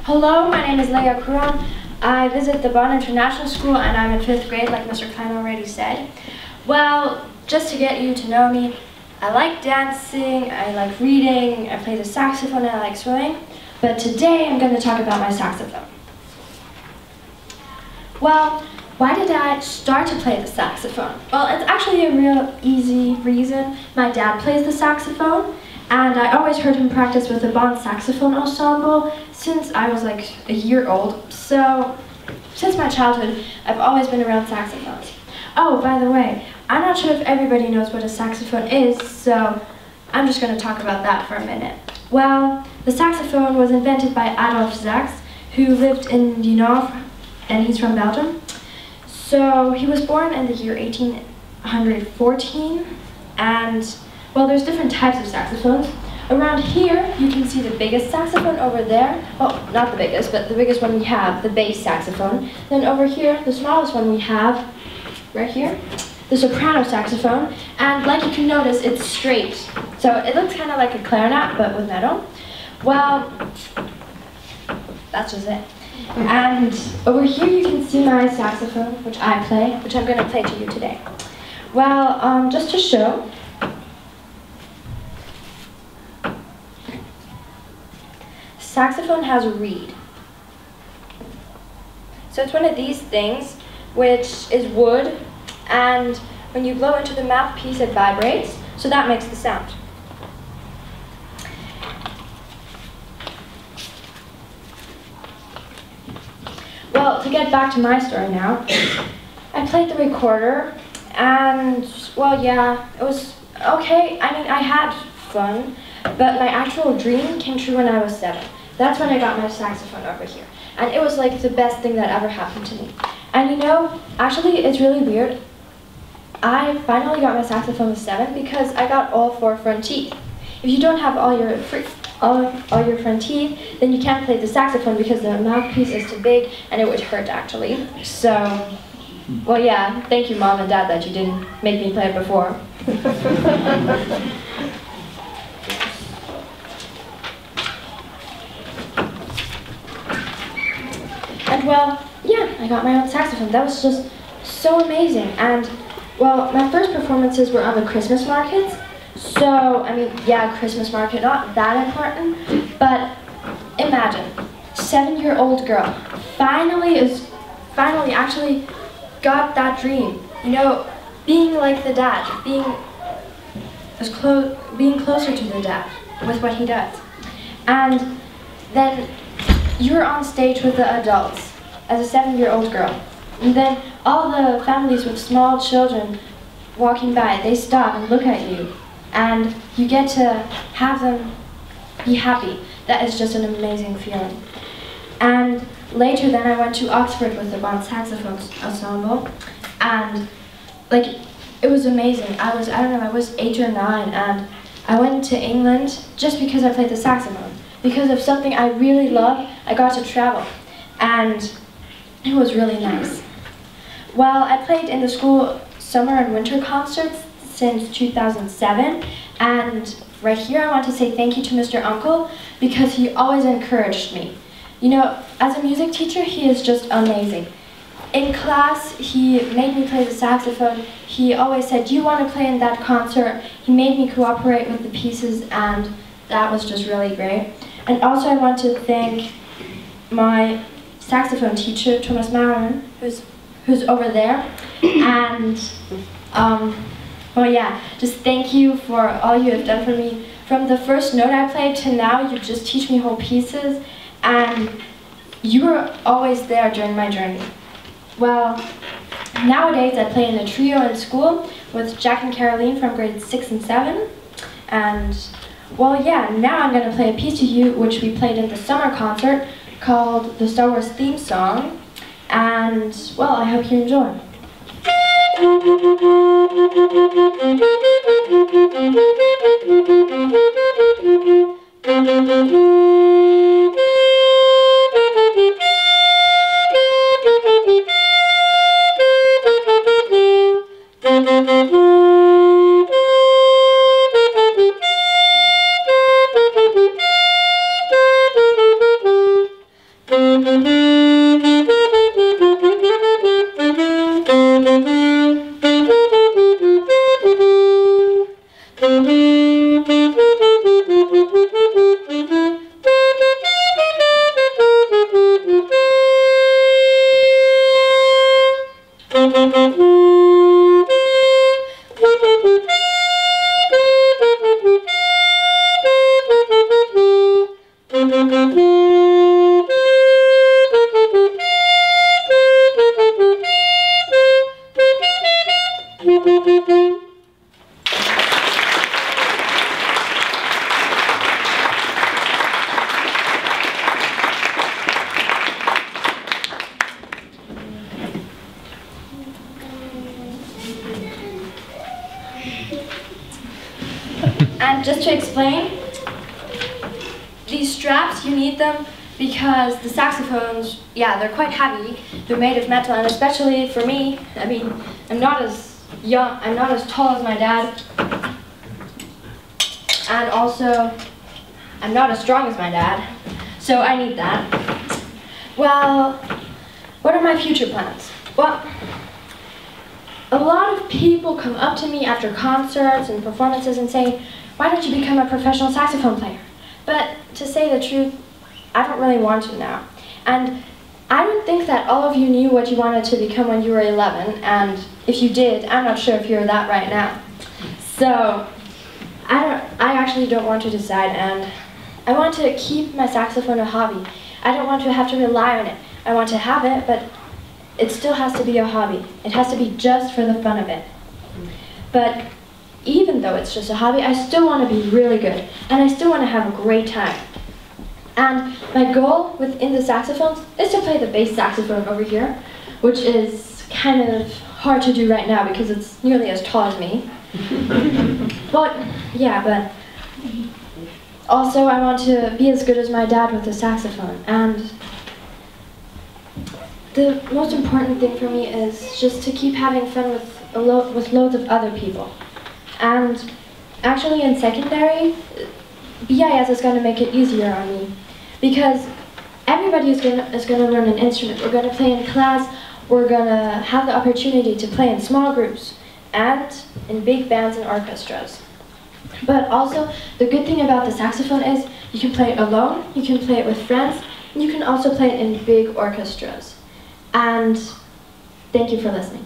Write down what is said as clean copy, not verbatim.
Hello, my name is Kuron. I visit the Bonn International School and I'm in 5th grade, like Mr. Klein already said. Well, just to get you to know me, I like dancing, I like reading, I play the saxophone, and I like swimming. But today I'm going to talk about my saxophone. Well, why did I start to play the saxophone? Well, it's actually a real easy reason. My dad plays the saxophone, and I always heard him practice with the Bonn Saxophone Ensemble since I was like a year old. So, since my childhood, I've always been around saxophones. Oh, by the way, I'm not sure if everybody knows what a saxophone is, so I'm just going to talk about that for a minute. Well, the saxophone was invented by Adolf Sax, who lived in Dinant, and he's from Belgium. So he was born in the year 1814, and well, there's different types of saxophones. Around here, you can see the biggest saxophone over there. Well, not the biggest, but the biggest one we have, the bass saxophone. Then over here, the smallest one we have, right here, the soprano saxophone. And like you can notice, it's straight. So it looks kind of like a clarinet, but with metal. Well, that's just it. And over here you can see my saxophone, which I play, which I'm going to play to you today. Well, just to show, saxophone has a reed. So it's one of these things, which is wood, and when you blow into the mouthpiece it vibrates, so that makes the sound. Well, to get back to my story now, I played the recorder, and, well, yeah, it was okay. I mean, I had fun, but my actual dream came true when I was 7. That's when I got my saxophone over here. And it was like the best thing that ever happened to me. And you know, actually, it's really weird. I finally got my saxophone with 7 because I got all 4 front teeth. If you don't have all your front teeth, then you can't play the saxophone because the mouthpiece is too big and it would hurt actually. So, well yeah, thank you Mom and Dad that you didn't make me play it before. And well, yeah, I got my own saxophone. That was just so amazing. And well, my first performances were on the Christmas markets. So, I mean, yeah, Christmas market, not that important, but imagine, 7-year-old girl finally actually got that dream. You know, being like the dad, being closer to the dad with what he does. And then you're on stage with the adults as a 7-year-old girl. And then all the families with small children walking by, they stop and look at you. And you get to have them be happy. That is just an amazing feeling. And later then I went to Oxford with the Bonn Saxophone Ensemble. And like, it was amazing. I was 8 or 9, and I went to England just because I played the saxophone. Because of something I really love, I got to travel. And it was really nice. Well, I played in the school summer and winter concerts since 2007, and right here I want to say thank you to Mr. Uncle because he always encouraged me. You know, as a music teacher, he is just amazing. In class, he made me play the saxophone. He always said, "Do you want to play in that concert?" He made me cooperate with the pieces, and that was just really great. And also I want to thank my saxophone teacher, Thomas Maurer, who's over there, and well yeah, just thank you for all you have done for me. From the first note I played to now, you just teach me whole pieces, and you were always there during my journey. Well, nowadays I play in a trio in school with Jack and Caroline from grades 6 and 7, and well yeah, now I'm going to play a piece to you which we played in the summer concert called the Star Wars theme song, and well, I hope you enjoy. And just to explain, these straps, you need them because the saxophones, yeah, they're quite heavy. They're made of metal, and especially for me, I mean, I'm not as tall as my dad. And also, I'm not as strong as my dad. So I need that. Well, what are my future plans? Well, a lot of people come up to me after concerts and performances and say, why don't you become a professional saxophone player? But to say the truth, I don't really want to now. And I don't think that all of you knew what you wanted to become when you were 11, and if you did, I'm not sure if you're that right now. So, I actually don't want to decide, and I want to keep my saxophone a hobby. I don't want to have to rely on it. I want to have it, but it still has to be a hobby. It has to be just for the fun of it. But even though it's just a hobby, I still want to be really good, and I still want to have a great time. And my goal within the saxophones is to play the bass saxophone over here, which is kind of hard to do right now because it's nearly as tall as me. But also I want to be as good as my dad with the saxophone. And the most important thing for me is just to keep having fun with loads of other people. And actually in secondary, BIS is going to make it easier on me because everybody is going to learn an instrument. We're going to play in class. We're going to have the opportunity to play in small groups and in big bands and orchestras. But also, the good thing about the saxophone is you can play it alone, you can play it with friends, and you can also play it in big orchestras. And thank you for listening.